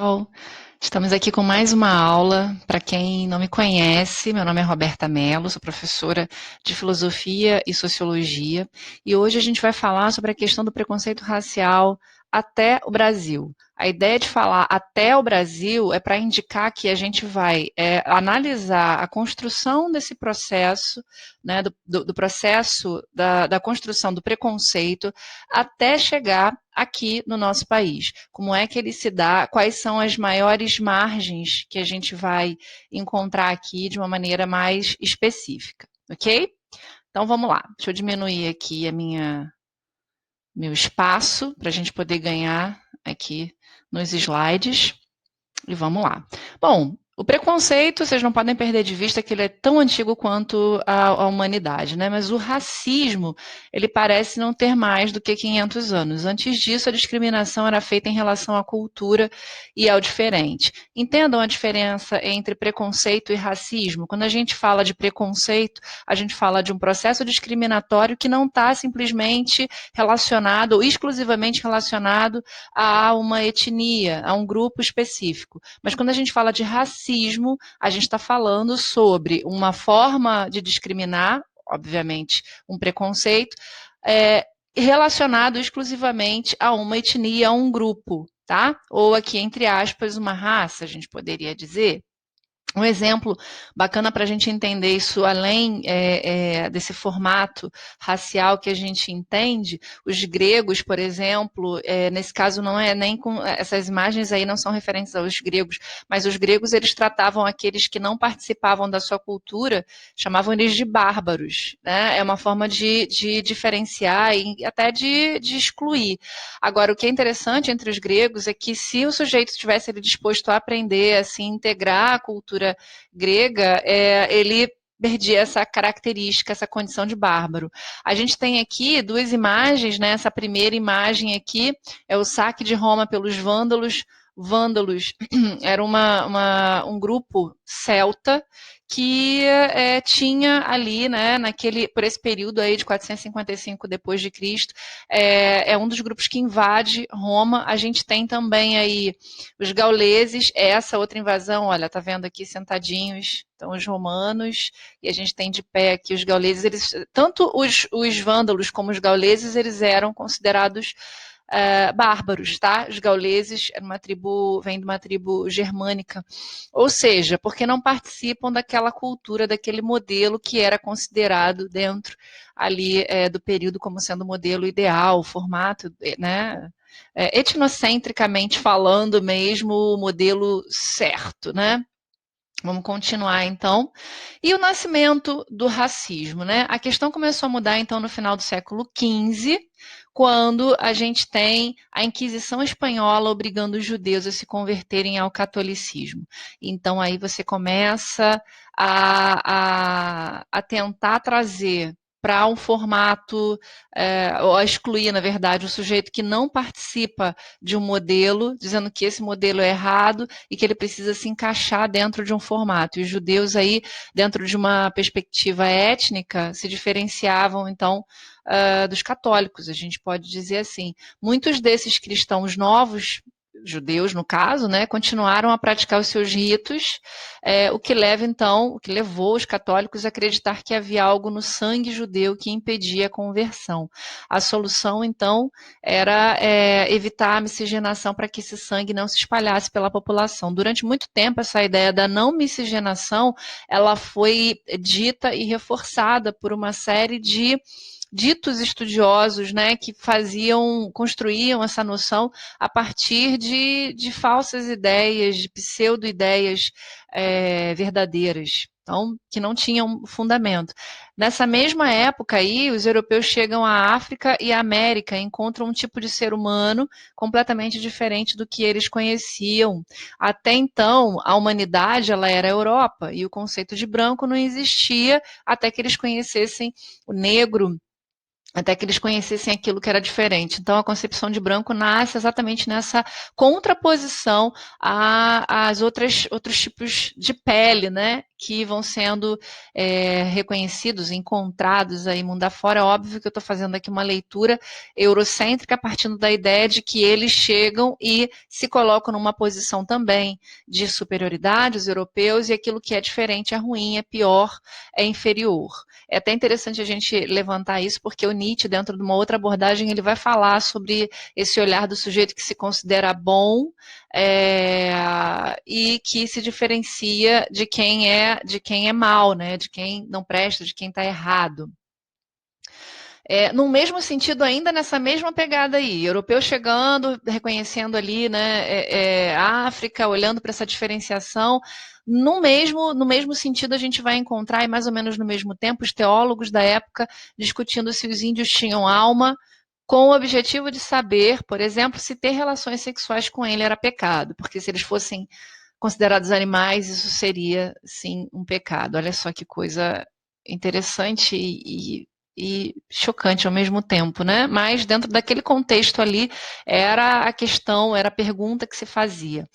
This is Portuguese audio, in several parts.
Bom, estamos aqui com mais uma aula. Para quem não me conhece, meu nome é Roberta Mello, sou professora de Filosofia e Sociologia, e hoje a gente vai falar sobre a questão do preconceito racial até o Brasil. A ideia de falar até o Brasil é para indicar que a gente vai analisar a construção desse processo, né, do processo da construção do preconceito até chegar aqui no nosso país. Como é que ele se dá, quais são as maiores margens que a gente vai encontrar aqui de uma maneira mais específica, ok? Então vamos lá, deixa eu diminuir aqui meu espaço para a gente poder ganhar aqui nos slides. E vamos lá. Bom, o preconceito, vocês não podem perder de vista que ele é tão antigo quanto a humanidade, né? Mas o racismo, ele parece não ter mais do que 500 anos. Antes disso, a discriminação era feita em relação à cultura e ao diferente. Entendam a diferença entre preconceito e racismo. Quando a gente fala de preconceito, a gente fala de um processo discriminatório que não está simplesmente relacionado ou exclusivamente relacionado a uma etnia, a um grupo específico. Mas quando a gente fala de racismo, a gente está falando sobre uma forma de discriminar, obviamente, um preconceito, relacionado exclusivamente a uma etnia, a um grupo, tá? Ou aqui, entre aspas, uma raça, a gente poderia dizer. Um exemplo bacana para a gente entender isso além desse formato racial que a gente entende, os gregos, por exemplo, nesse caso não é nem com essas imagens aí não são referentes aos gregos, mas os gregos eles tratavam aqueles que não participavam da sua cultura, chamavam eles de bárbaros, né? É uma forma de diferenciar e até de excluir. Agora, o que é interessante entre os gregos é que se o sujeito estivesse ali disposto a aprender, a se integrar à cultura grega, ele perdia essa característica, essa condição de bárbaro. A gente tem aqui duas imagens, né? Essa primeira imagem aqui é o saque de Roma pelos vândalos. Vândalos era um grupo celta que tinha ali, né, por esse período aí de 455 depois de Cristo, é um dos grupos que invade Roma. A gente tem também aí os gauleses, essa outra invasão, olha, tá vendo aqui sentadinhos, então os romanos, e a gente tem de pé aqui os gauleses, tanto os vândalos como os gauleses, eles eram considerados bárbaros, tá? Os gauleses vêm de uma tribo germânica, ou seja, porque não participam daquela cultura, daquele modelo que era considerado dentro ali do período como sendo o modelo ideal, o formato, né? Etnocentricamente falando mesmo, o modelo certo, né? Vamos continuar então. E o nascimento do racismo, né? A questão começou a mudar então no final do século XV, quando a gente tem a Inquisição Espanhola obrigando os judeus a se converterem ao catolicismo. Então aí você começa a tentar trazer para um formato, ou a excluir, na verdade, o sujeito que não participa de um modelo, dizendo que esse modelo é errado e que ele precisa se encaixar dentro de um formato. E os judeus aí, dentro de uma perspectiva étnica, se diferenciavam, então, dos católicos, a gente pode dizer assim. Muitos desses cristãos novos, judeus no caso, né, continuaram a praticar os seus ritos, o que levou os católicos a acreditar que havia algo no sangue judeu que impedia a conversão. A solução, então, era evitar a miscigenação para que esse sangue não se espalhasse pela população. Durante muito tempo, essa ideia da não miscigenação, ela foi dita e reforçada por uma série de ditos estudiosos, né, que construíam essa noção a partir de falsas ideias, de pseudo-ideias verdadeiras. Então, que não tinham fundamento. Nessa mesma época aí, os europeus chegam à África e à América e encontram um tipo de ser humano completamente diferente do que eles conheciam. Até então, a humanidade ela era a Europa e o conceito de branco não existia até que eles conhecessem o negro até que eles conhecessem aquilo que era diferente. Então, a concepção de branco nasce exatamente nessa contraposição às outros tipos de pele, né, que vão sendo reconhecidos, encontrados aí mundo afora. É óbvio que eu estou fazendo aqui uma leitura eurocêntrica, partindo da ideia de que eles chegam e se colocam numa posição também de superioridade, os europeus, e aquilo que é diferente é ruim, é pior, é inferior. É até interessante a gente levantar isso, porque o Nietzsche, dentro de uma outra abordagem, ele vai falar sobre esse olhar do sujeito que se considera bom e que se diferencia de quem é mal, né? De quem não presta, de quem está errado. No mesmo sentido, ainda nessa mesma pegada aí, europeu chegando, reconhecendo ali, né, a África, olhando para essa diferenciação, no mesmo sentido, a gente vai encontrar, e mais ou menos no mesmo tempo, os teólogos da época discutindo se os índios tinham alma, com o objetivo de saber, por exemplo, se ter relações sexuais com ele era pecado, porque se eles fossem considerados animais, isso seria, sim, um pecado. Olha só que coisa interessante e chocante ao mesmo tempo, né? Mas dentro daquele contexto ali era a questão, era a pergunta que se fazia.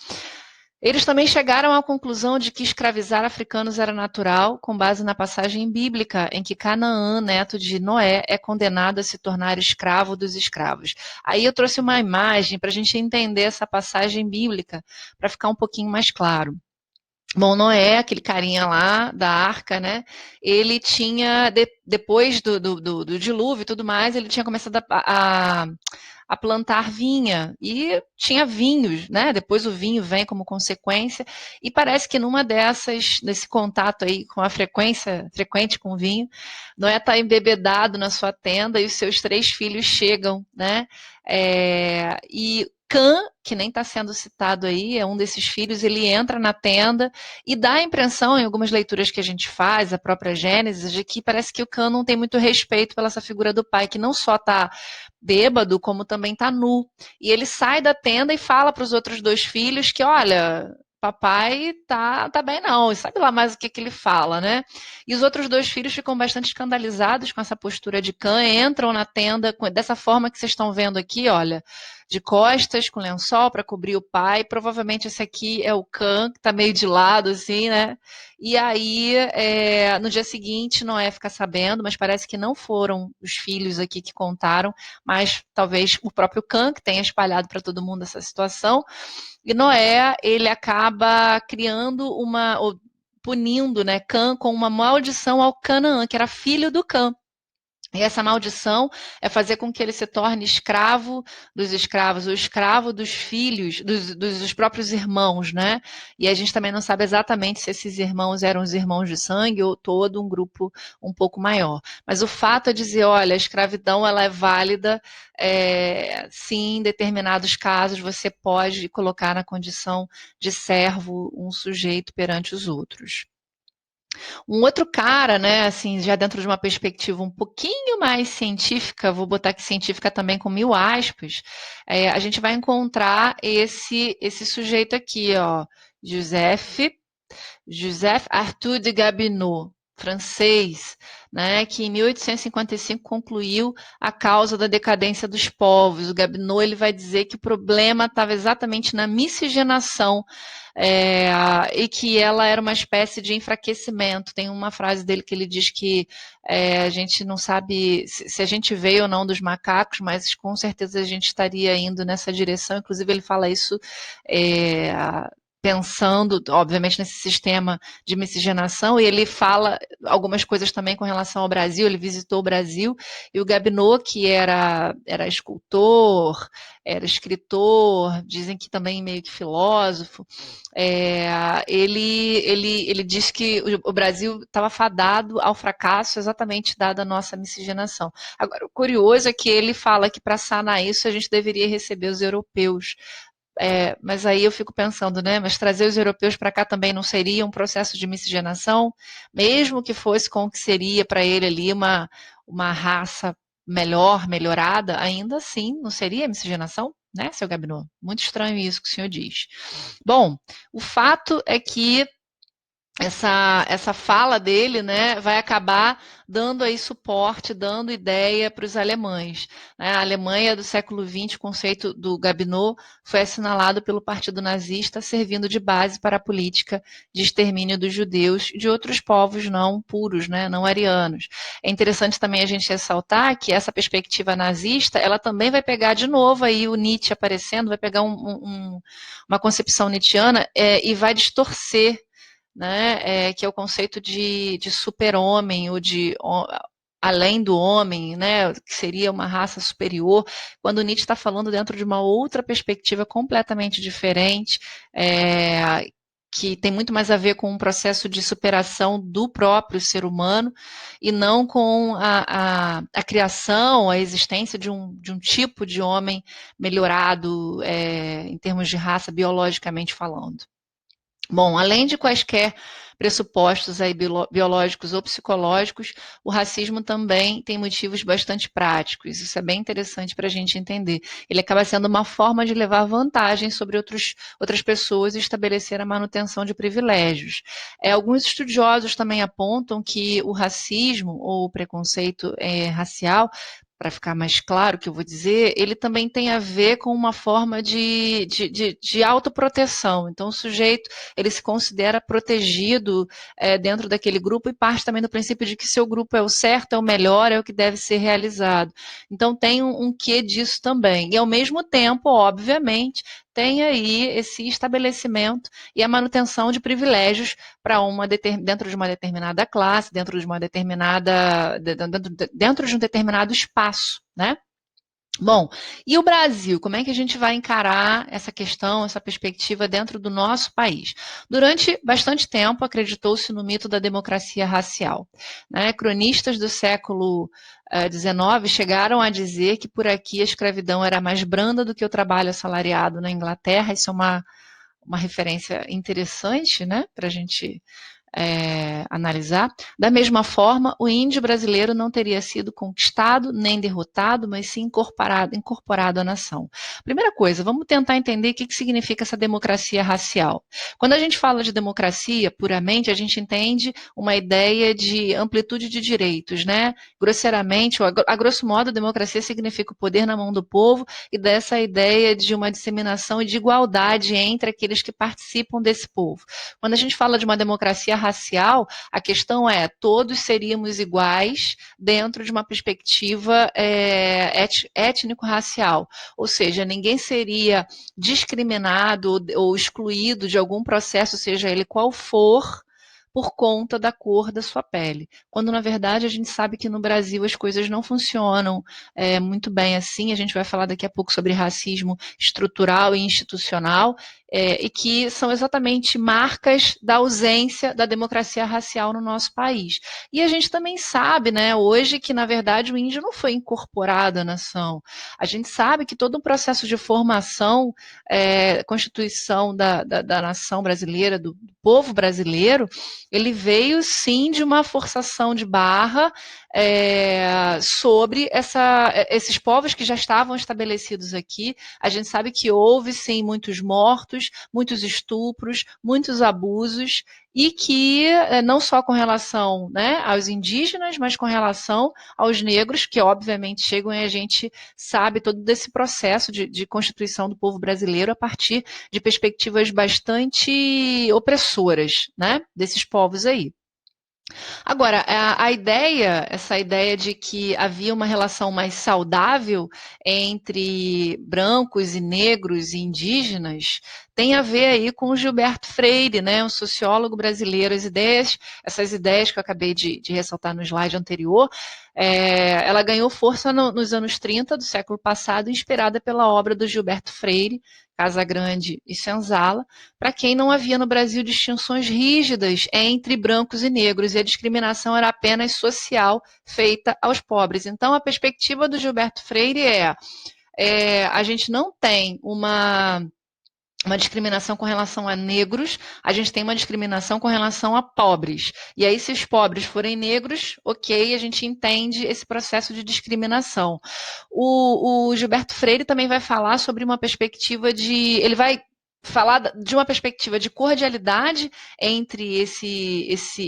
Eles também chegaram à conclusão de que escravizar africanos era natural, com base na passagem bíblica em que Canaã, neto de Noé, é condenado a se tornar escravo dos escravos. Aí eu trouxe uma imagem para a gente entender essa passagem bíblica, para ficar um pouquinho mais claro. Bom, Noé, aquele carinha lá da arca, né? Ele tinha, depois do dilúvio e tudo mais, ele tinha começado a plantar vinha e tinha vinhos, né? Depois o vinho vem como consequência e parece que nesse contato aí com a frequência frequente com o vinho, Noé está embebedado na sua tenda e os seus 3 filhos chegam, né? E Cã, que nem está sendo citado aí, é um desses filhos, ele entra na tenda e dá a impressão, em algumas leituras que a gente faz, a própria Gênesis, de que parece que o Cã não tem muito respeito pela essa figura do pai, que não só está bêbado, como também está nu. E ele sai da tenda e fala para os outros 2 filhos que, olha, papai tá bem não, e sabe lá mais o que ele fala, né? E os outros 2 filhos ficam bastante escandalizados com essa postura de Cã, entram na tenda dessa forma que vocês estão vendo aqui, olha, de costas, com lençol para cobrir o pai. Provavelmente esse aqui é o Cã, que está meio de lado, assim, né? E aí, no dia seguinte, Noé fica sabendo, mas parece que não foram os filhos aqui que contaram, mas talvez o próprio Cã, que tenha espalhado para todo mundo essa situação. E Noé, ele acaba criando ou punindo, né, Cã com uma maldição ao Canaã, que era filho do Cã. E essa maldição é fazer com que ele se torne escravo dos escravos, o escravo dos filhos, dos próprios irmãos, né? E a gente também não sabe exatamente se esses irmãos eram os irmãos de sangue ou todo um grupo um pouco maior. Mas o fato é dizer, olha, a escravidão ela é válida, sim, em determinados casos você pode colocar na condição de servo um sujeito perante os outros. Um outro cara, né, assim, já dentro de uma perspectiva um pouquinho mais científica, vou botar aqui científica também com 1000 aspas, a gente vai encontrar esse sujeito aqui, ó, Joseph Arthur de Gobineau, francês, né, que em 1855 concluiu a causa da decadência dos povos. O Gobineau ele vai dizer que o problema estava exatamente na miscigenação e que ela era uma espécie de enfraquecimento. Tem uma frase dele que ele diz que a gente não sabe se a gente veio ou não dos macacos, mas com certeza a gente estaria indo nessa direção. Inclusive ele fala isso pensando, obviamente, nesse sistema de miscigenação, e ele fala algumas coisas também com relação ao Brasil. Ele visitou o Brasil, e o Gobineau, que era escultor, era escritor, dizem que também meio que filósofo, ele diz que o Brasil estava fadado ao fracasso exatamente dada a nossa miscigenação. Agora, o curioso é que ele fala que para sanar isso a gente deveria receber os europeus. Mas aí eu fico pensando, né? Mas trazer os europeus para cá também não seria um processo de miscigenação, mesmo que fosse com o que seria para ele ali uma raça melhor, melhorada, ainda assim não seria miscigenação, né, seu Gabineau? Muito estranho isso que o senhor diz. Bom, o fato é que essa fala dele, né, vai acabar dando aí suporte, dando ideia para os alemães. Né? A Alemanha do século XX, o conceito do Gobineau, foi assinalado pelo Partido Nazista, servindo de base para a política de extermínio dos judeus e de outros povos não puros, né, não arianos. É interessante também a gente ressaltar que essa perspectiva nazista, ela também vai pegar de novo aí o Nietzsche aparecendo, vai pegar uma concepção nietzschiana e vai distorcer, né, que é o conceito de super-homem ou de além do homem, né, que seria uma raça superior, quando Nietzsche está falando dentro de uma outra perspectiva completamente diferente, que tem muito mais a ver com um processo de superação do próprio ser humano e não com a criação, a existência de um tipo de homem melhorado em termos de raça, biologicamente falando. Bom, além de quaisquer pressupostos aí biológicos ou psicológicos, o racismo também tem motivos bastante práticos. Isso é bem interessante para a gente entender. Ele acaba sendo uma forma de levar vantagem sobre outras pessoas e estabelecer a manutenção de privilégios. Alguns estudiosos também apontam que o racismo ou o preconceito racial, para ficar mais claro o que eu vou dizer, ele também tem a ver com uma forma de autoproteção. Então, o sujeito ele se considera protegido dentro daquele grupo e parte também do princípio de que seu grupo é o certo, é o melhor, é o que deve ser realizado. Então, tem um quê disso também. E, ao mesmo tempo, obviamente, tem aí esse estabelecimento e a manutenção de privilégios para dentro de uma determinada classe, dentro de um determinado espaço, né? Bom, e o Brasil? Como é que a gente vai encarar essa questão, essa perspectiva dentro do nosso país? Durante bastante tempo, acreditou-se no mito da democracia racial. Né? Cronistas do século XIX chegaram a dizer que por aqui a escravidão era mais branda do que o trabalho assalariado na Inglaterra. Isso é uma referência interessante, né, para a gente analisar. Da mesma forma, o índio brasileiro não teria sido conquistado nem derrotado, mas sim incorporado à nação. Primeira coisa, vamos tentar entender o que significa essa democracia racial. Quando a gente fala de democracia, puramente, a gente entende uma ideia de amplitude de direitos, né? Grosseiramente, a grosso modo, a democracia significa o poder na mão do povo e dessa ideia de uma disseminação e de igualdade entre aqueles que participam desse povo. Quando a gente fala de uma democracia racial, a questão é todos seríamos iguais dentro de uma perspectiva étnico-racial, ou seja, ninguém seria discriminado ou excluído de algum processo, seja ele qual for, por conta da cor da sua pele. Quando, na verdade, a gente sabe que no Brasil as coisas não funcionam muito bem assim. A gente vai falar daqui a pouco sobre racismo estrutural e institucional, e que são exatamente marcas da ausência da democracia racial no nosso país. E a gente também sabe, né, hoje, que, na verdade, o índio não foi incorporado à nação. A gente sabe que todo um processo de formação, constituição da nação brasileira, do povo brasileiro, ele veio sim de uma forçação de barra sobre esses povos que já estavam estabelecidos aqui. A gente sabe que houve sim muitos mortos, muitos estupros, muitos abusos, e que não só com relação, né, aos indígenas, mas com relação aos negros, que obviamente chegam e a gente sabe todo desse processo de constituição do povo brasileiro a partir de perspectivas bastante opressoras, né, desses povos aí. Agora, essa ideia de que havia uma relação mais saudável entre brancos e negros e indígenas, tem a ver aí com o Gilberto Freire, né, um sociólogo brasileiro. Essas ideias que eu acabei de ressaltar no slide anterior, ela ganhou força nos anos 30 do século passado, inspirada pela obra do Gilberto Freire, Casagrande e Senzala, para quem não havia no Brasil distinções rígidas entre brancos e negros, e a discriminação era apenas social, feita aos pobres. Então, a perspectiva do Gilberto Freire a gente não tem uma discriminação com relação a negros, a gente tem uma discriminação com relação a pobres. E aí, se os pobres forem negros, ok, a gente entende esse processo de discriminação. O Gilberto Freire também vai falar sobre uma perspectiva ele vai falar de uma perspectiva de cordialidade entre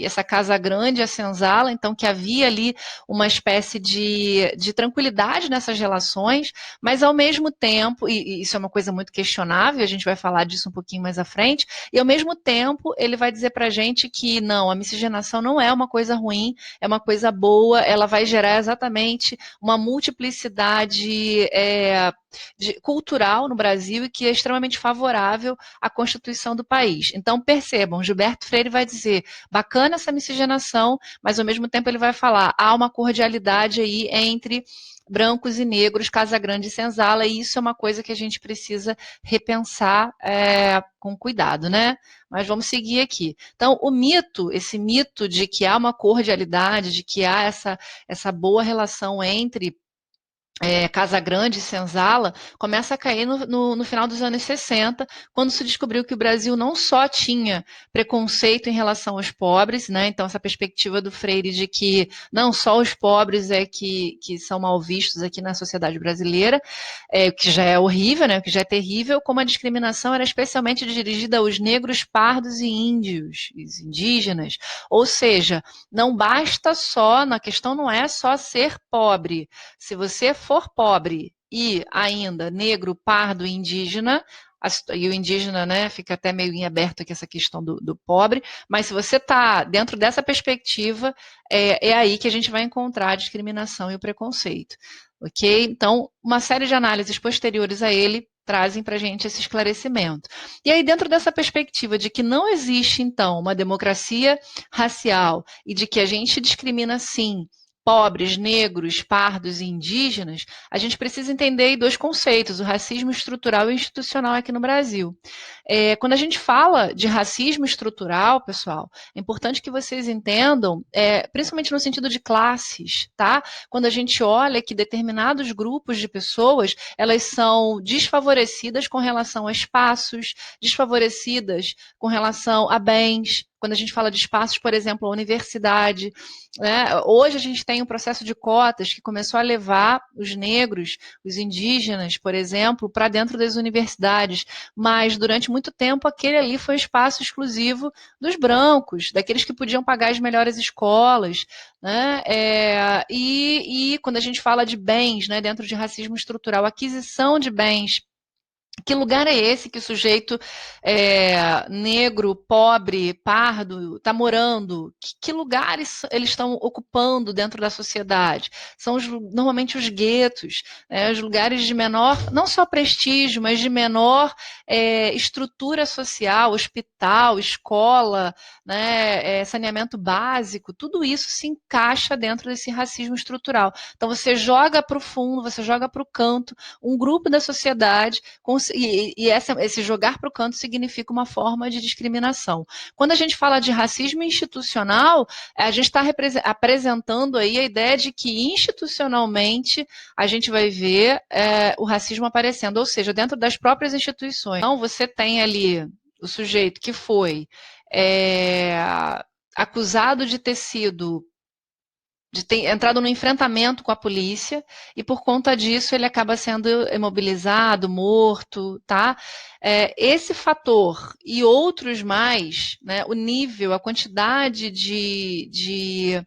essa Casa Grande e a senzala, então que havia ali uma espécie de tranquilidade nessas relações, mas ao mesmo tempo, e isso é uma coisa muito questionável, a gente vai falar disso um pouquinho mais à frente, e ao mesmo tempo ele vai dizer para a gente que não, a miscigenação não é uma coisa ruim, é uma coisa boa, ela vai gerar exatamente uma multiplicidade cultural no Brasil e que é extremamente favorável à constituição do país. Então, percebam, Gilberto Freire vai dizer, bacana essa miscigenação, mas ao mesmo tempo ele vai falar, há uma cordialidade aí entre brancos e negros, Casa Grande e Senzala, e isso é uma coisa que a gente precisa repensar com cuidado, né? Mas vamos seguir aqui. Então, esse mito de que há uma cordialidade, de que há essa boa relação entre Casa Grande e Senzala, começa a cair no final dos anos 60, quando se descobriu que o Brasil não só tinha preconceito em relação aos pobres, né? Então essa perspectiva do Freire de que não só os pobres que são mal vistos aqui na sociedade brasileira, que já é horrível, né? Que já é terrível, como a discriminação era especialmente dirigida aos negros, pardos e índios, os indígenas. Ou seja, não basta só, na questão não é só ser pobre. Se você for pobre e ainda negro, pardo e indígena, e o indígena, né, fica até meio em aberto aqui essa questão do pobre, mas se você está dentro dessa perspectiva, é aí que a gente vai encontrar a discriminação e o preconceito, ok? Então, uma série de análises posteriores a ele trazem para a gente esse esclarecimento. E aí, dentro dessa perspectiva de que não existe, então, uma democracia racial e de que a gente discrimina, sim, pobres, negros, pardos e indígenas, a gente precisa entender dois conceitos, o racismo estrutural e institucional aqui no Brasil. Quando a gente fala de racismo estrutural, pessoal, é importante que vocês entendam, principalmente no sentido de classes, tá? Quando a gente olha que determinados grupos de pessoas, elas são desfavorecidas com relação a espaços, desfavorecidas com relação a bens. Quando a gente fala de espaços, por exemplo, a universidade, né? Hoje a gente tem um processo de cotas que começou a levar os negros, os indígenas, por exemplo, para dentro das universidades, mas durante muito tempo aquele ali foi um espaço exclusivo dos brancos, daqueles que podiam pagar as melhores escolas, né? E quando a gente fala de bens, né, dentro de racismo estrutural, aquisição de bens, que lugar é esse que o sujeito negro, pobre, pardo está morando? Que lugares eles estão ocupando dentro da sociedade? São normalmente os guetos, né, os lugares de menor, não só prestígio, mas de menor estrutura social, hospital, escola, né, saneamento básico, tudo isso se encaixa dentro desse racismo estrutural. Então você joga para o fundo, você joga para o canto um grupo da sociedade esse jogar para o canto significa uma forma de discriminação. Quando a gente fala de racismo institucional, a gente está apresentando aí a ideia de que institucionalmente a gente vai ver o racismo aparecendo, ou seja, dentro das próprias instituições. Então, você tem ali o sujeito que foi acusado de ter sido de ter entrado no enfrentamento com a polícia e por conta disso ele acaba sendo imobilizado, morto, tá? Esse fator e outros mais, né, o nível, a quantidade de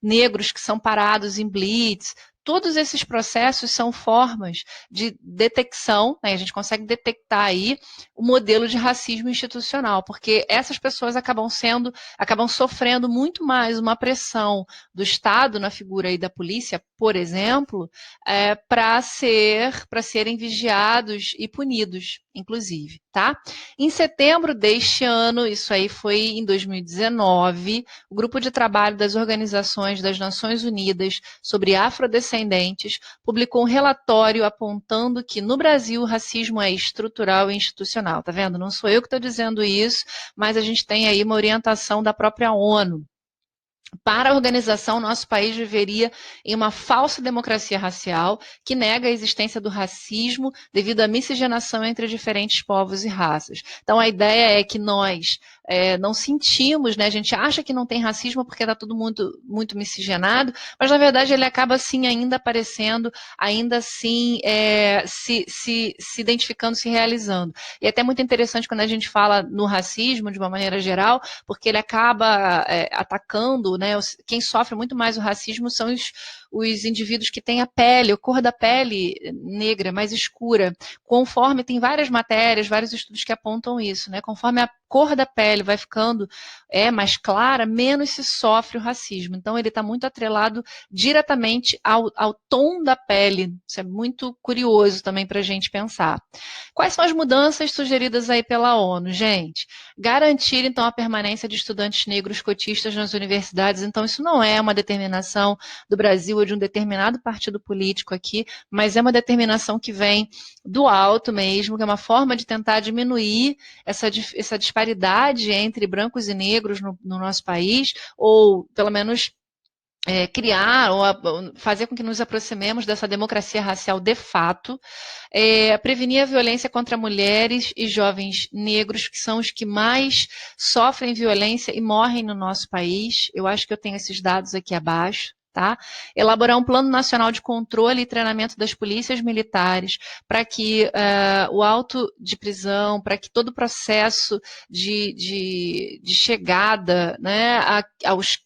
negros que são parados em blitz, todos esses processos são formas de detecção, né, a gente consegue detectar aí o modelo de racismo institucional, porque essas pessoas acabam sofrendo muito mais uma pressão do Estado na figura aí da polícia, por exemplo, para serem vigiados e punidos, inclusive, tá? Em setembro deste ano, isso aí foi em 2019, o Grupo de Trabalho das Organizações das Nações Unidas sobre Afrodescendentes publicou um relatório apontando que no Brasil o racismo é estrutural e institucional. Tá vendo? Não sou eu que estou dizendo isso, mas a gente tem aí uma orientação da própria ONU. Para a organização, nosso país viveria em uma falsa democracia racial que nega a existência do racismo devido à miscigenação entre diferentes povos e raças. Então, a ideia é que nós não sentimos, né? A gente acha que não tem racismo porque está tudo muito miscigenado, mas na verdade ele acaba assim ainda aparecendo, ainda assim se identificando, se realizando. E é até muito interessante quando a gente fala no racismo de uma maneira geral, porque ele acaba atacando, né? Quem sofre muito mais o racismo são os indivíduos que têm a pele, a cor da pele negra, mais escura. Conforme tem várias matérias, vários estudos que apontam isso, né? Conforme a cor da pele vai ficando mais clara, menos se sofre o racismo. Então, ele está muito atrelado diretamente ao tom da pele. Isso é muito curioso também para a gente pensar. Quais são as mudanças sugeridas aí pela ONU, gente? Garantir, então, a permanência de estudantes negros cotistas nas universidades. Então, isso não é uma determinação do Brasil ou de um determinado partido político aqui, mas é uma determinação que vem do alto mesmo, que é uma forma de tentar diminuir essa disparidade entre brancos e negros no nosso país, ou pelo menos criar ou fazer com que nos aproximemos dessa democracia racial de fato, prevenir a violência contra mulheres e jovens negros, que são os que mais sofrem violência e morrem no nosso país. Eu acho que eu tenho esses dados aqui abaixo. Tá? Elaborar um plano nacional de controle e treinamento das polícias militares para que o auto de prisão, para que todo o processo de chegada, né, aos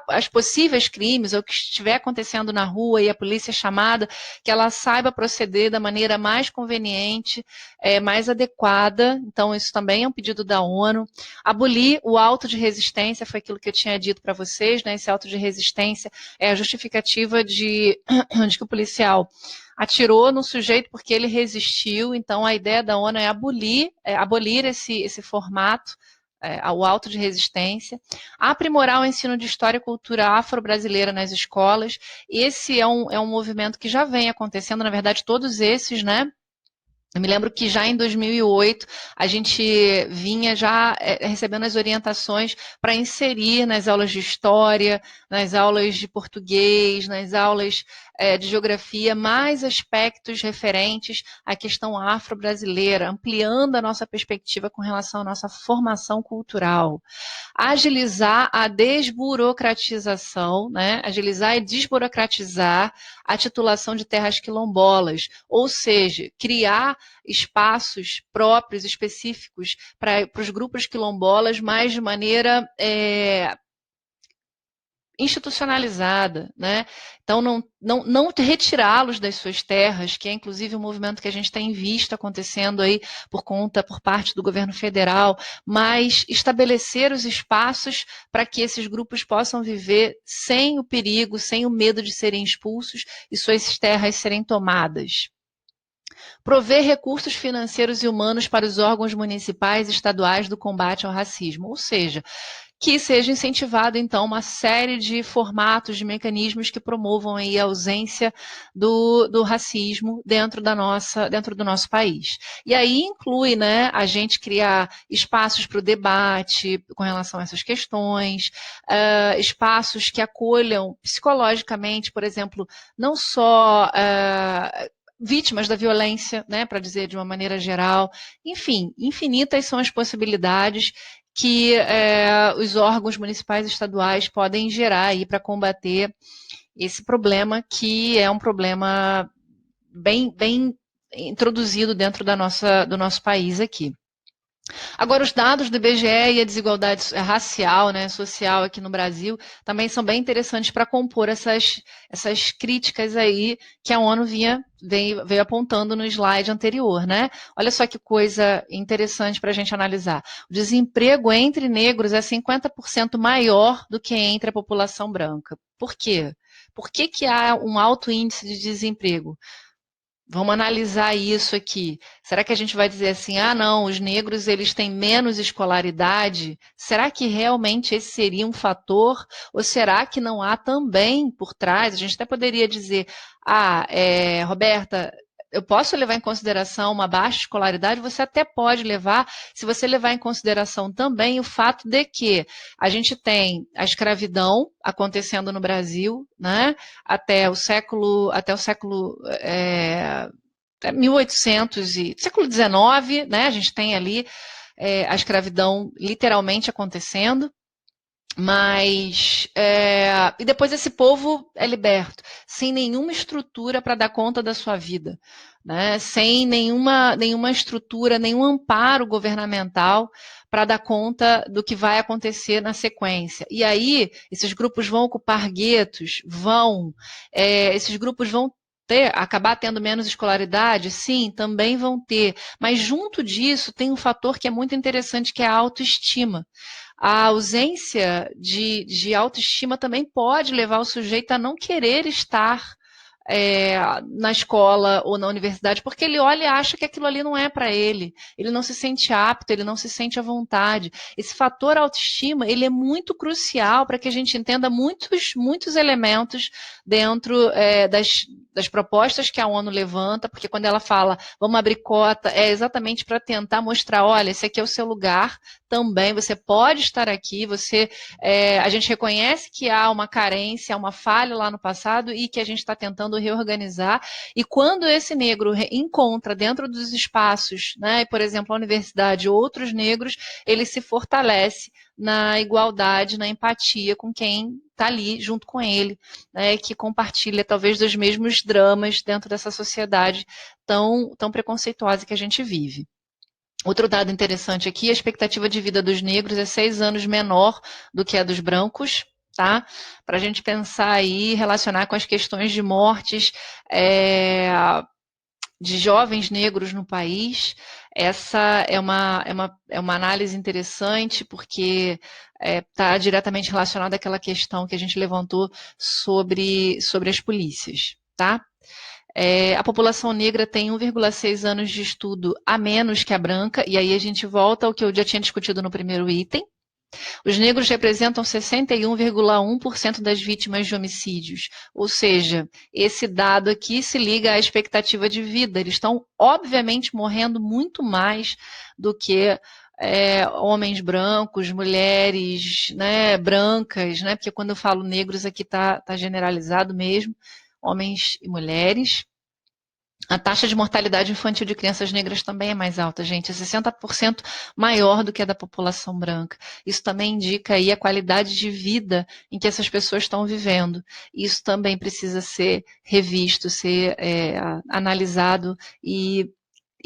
as possíveis crimes, ou o que estiver acontecendo na rua e a polícia é chamada, que ela saiba proceder da maneira mais conveniente, mais adequada. Então, isso também é um pedido da ONU. Abolir o auto de resistência, foi aquilo que eu tinha dito para vocês, né? Esse auto de resistência é a justificativa de que o policial atirou no sujeito porque ele resistiu. Então, a ideia da ONU é abolir esse formato, ao auto de resistência, aprimorar o ensino de história e cultura afro-brasileira nas escolas. Esse é um movimento que já vem acontecendo, na verdade, todos esses, né? Eu me lembro que já em 2008 a gente vinha já recebendo as orientações para inserir nas aulas de história, nas aulas de português, nas aulas de geografia, mais aspectos referentes à questão afro-brasileira, ampliando a nossa perspectiva com relação à nossa formação cultural. Agilizar a desburocratização, né? Agilizar e desburocratizar a titulação de terras quilombolas, ou seja, criar espaços próprios, específicos para os grupos quilombolas, mas de maneira institucionalizada, né? Então, não retirá-los das suas terras, que é inclusive um movimento que a gente tem visto acontecendo aí por parte do governo federal, mas estabelecer os espaços para que esses grupos possam viver sem o perigo, sem o medo de serem expulsos e suas terras serem tomadas. Prover recursos financeiros e humanos para os órgãos municipais e estaduais do combate ao racismo, ou seja, que seja incentivado, então, uma série de formatos, de mecanismos que promovam aí a ausência do racismo dentro do nosso país. E aí inclui, né, a gente criar espaços para o debate com relação a essas questões, espaços que acolham psicologicamente, por exemplo, não só vítimas da violência, né, para dizer de uma maneira geral. Enfim, infinitas são as possibilidades que os órgãos municipais e estaduais podem gerar aí para combater esse problema, que é um problema bem introduzido dentro do nosso país aqui. Agora, os dados do IBGE e a desigualdade racial, né, social aqui no Brasil, também são bem interessantes para compor essas críticas aí que a ONU veio apontando no slide anterior, né? Olha só que coisa interessante para a gente analisar. O desemprego entre negros é 50% maior do que entre a população branca. Por quê? Por que há um alto índice de desemprego? Vamos analisar isso aqui. Será que a gente vai dizer assim, não, os negros eles têm menos escolaridade? Será que realmente esse seria um fator? Ou será que não há também por trás? A gente até poderia dizer, Roberta, eu posso levar em consideração uma baixa escolaridade, você até pode levar, se você levar em consideração também o fato de que a gente tem a escravidão acontecendo no Brasil, né, até o século 1800 e século XIX, né, a gente tem ali a escravidão literalmente acontecendo. Mas e depois esse povo é liberto, sem nenhuma estrutura para dar conta da sua vida, né? Sem nenhuma estrutura, nenhum amparo governamental para dar conta do que vai acontecer na sequência. E aí, esses grupos vão ocupar guetos, esses grupos vão acabar tendo menos escolaridade? Sim, também vão ter. Mas junto disso tem um fator que é muito interessante, que é a autoestima. A ausência de autoestima também pode levar o sujeito a não querer estar na escola ou na universidade, porque ele olha e acha que aquilo ali não é para ele não se sente apto, ele não se sente à vontade. Esse fator autoestima, ele é muito crucial para que a gente entenda muitos elementos dentro das propostas que a ONU levanta, porque quando ela fala, vamos abrir cota, é exatamente para tentar mostrar, olha, esse aqui é o seu lugar também, você pode estar aqui, a gente reconhece que há uma carência, há uma falha lá no passado e que a gente está tentando reorganizar, e quando esse negro encontra dentro dos espaços, né, por exemplo, a universidade, outros negros, ele se fortalece na igualdade, na empatia com quem está ali junto com ele, né, que compartilha talvez dos mesmos dramas dentro dessa sociedade tão preconceituosa que a gente vive. Outro dado interessante aqui, a expectativa de vida dos negros é 6 anos menor do que a dos brancos, tá? Para a gente pensar aí, relacionar com as questões de mortes de jovens negros no país. Essa é uma análise interessante, porque está diretamente relacionada àquela questão que a gente levantou sobre as polícias, tá? A população negra tem 1,6 anos de estudo a menos que a branca, e aí a gente volta ao que eu já tinha discutido no primeiro item. Os negros representam 61,1% das vítimas de homicídios, ou seja, esse dado aqui se liga à expectativa de vida. Eles estão, obviamente, morrendo muito mais do que homens brancos, mulheres, né, brancas, né, porque quando eu falo negros aqui está generalizado mesmo, homens e mulheres. A taxa de mortalidade infantil de crianças negras também é mais alta, gente, é 60% maior do que a da população branca. Isso também indica aí a qualidade de vida em que essas pessoas estão vivendo. Isso também precisa ser revisto, ser analisado e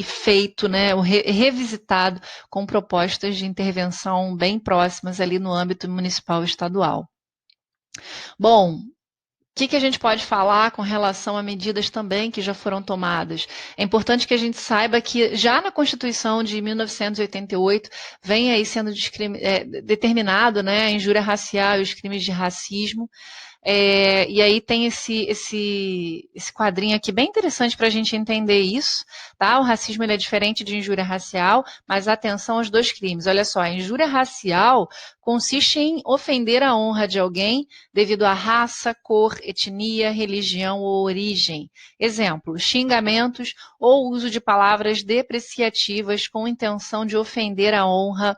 feito, né, revisitado com propostas de intervenção bem próximas ali no âmbito municipal e estadual. Bom, o que a gente pode falar com relação a medidas também que já foram tomadas? É importante que a gente saiba que já na Constituição de 1988 vem aí sendo determinado, né, a injúria racial e os crimes de racismo. E aí tem esse quadrinho aqui bem interessante para a gente entender isso, tá? O racismo ele é diferente de injúria racial, mas atenção aos dois crimes. Olha só, a injúria racial consiste em ofender a honra de alguém devido à raça, cor, etnia, religião ou origem. Exemplo, xingamentos ou uso de palavras depreciativas com intenção de ofender a honra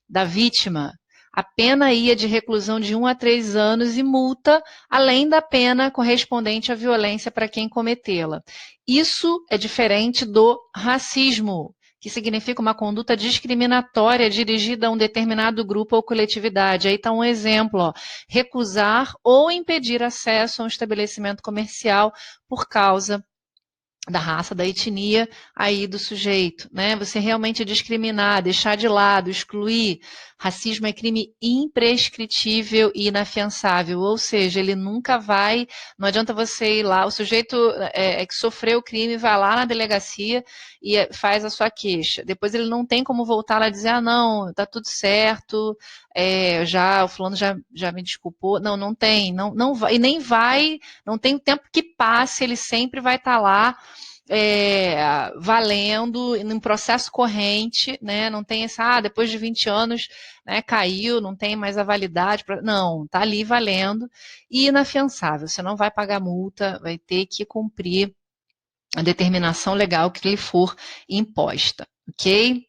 da vítima. A pena ia de reclusão de 1 a 3 anos e multa, além da pena correspondente à violência para quem cometê-la. Isso é diferente do racismo, que significa uma conduta discriminatória dirigida a um determinado grupo ou coletividade. Aí está um exemplo, ó, recusar ou impedir acesso a um estabelecimento comercial por causa da raça, da etnia aí do sujeito, né? Você realmente discriminar, deixar de lado, excluir. Racismo é crime imprescritível e inafiançável, ou seja, ele nunca vai, não adianta você ir lá, o sujeito que sofreu o crime vai lá na delegacia e faz a sua queixa. Depois ele não tem como voltar lá e dizer, não, tá tudo certo, o fulano já me desculpou. Não tem, não vai, e nem vai, não tem o tempo que passe, ele sempre vai estar lá valendo em um processo corrente, né? Não tem depois de 20 anos, né, caiu, não tem mais a validade. Não, está ali valendo e inafiançável. Você não vai pagar multa, vai ter que cumprir a determinação legal que lhe for imposta, ok?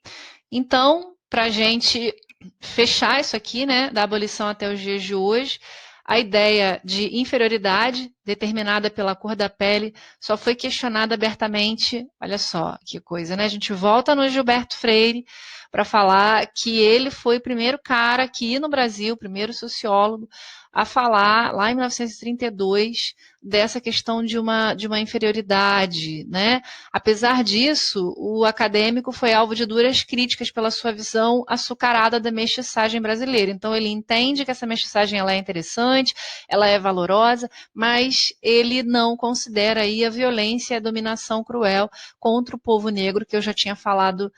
Então, para a gente fechar isso aqui, né, da abolição até os dias de hoje, a ideia de inferioridade determinada pela cor da pele só foi questionada abertamente. Olha só que coisa, né? A gente volta no Gilberto Freire para falar que ele foi o primeiro cara aqui no Brasil, o primeiro sociólogo, a falar, lá em 1932, dessa questão de uma inferioridade, né? Apesar disso, o acadêmico foi alvo de duras críticas pela sua visão açucarada da mestiçagem brasileira. Então, ele entende que essa mestiçagem ela é interessante, ela é valorosa, mas ele não considera aí a violência e a dominação cruel contra o povo negro, que eu já tinha falado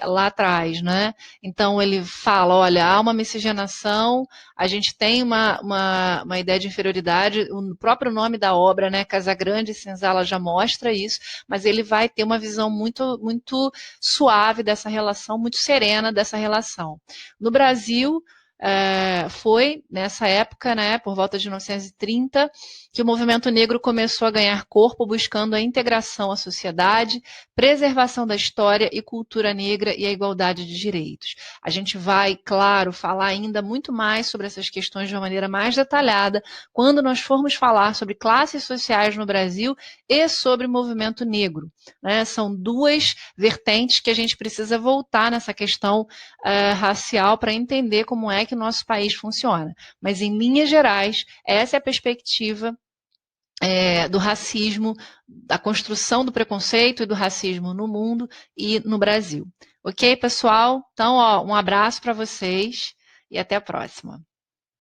lá atrás, né? Então ele fala, olha, há uma miscigenação, a gente tem uma ideia de inferioridade, o próprio nome da obra, né, Casagrande e Senzala já mostra isso, mas ele vai ter uma visão muito, muito suave dessa relação, muito serena dessa relação. No Brasil, foi nessa época, né, por volta de 1930, que o movimento negro começou a ganhar corpo, buscando a integração à sociedade, preservação da história e cultura negra e a igualdade de direitos. A gente vai, claro, falar ainda muito mais sobre essas questões de uma maneira mais detalhada quando nós formos falar sobre classes sociais no Brasil e sobre o movimento negro, né? São duas vertentes que a gente precisa voltar nessa questão racial para entender como é que o nosso país funciona. Mas, em linhas gerais, essa é a perspectiva do racismo, da construção do preconceito e do racismo no mundo e no Brasil. Ok, pessoal? Então, um abraço para vocês e até a próxima.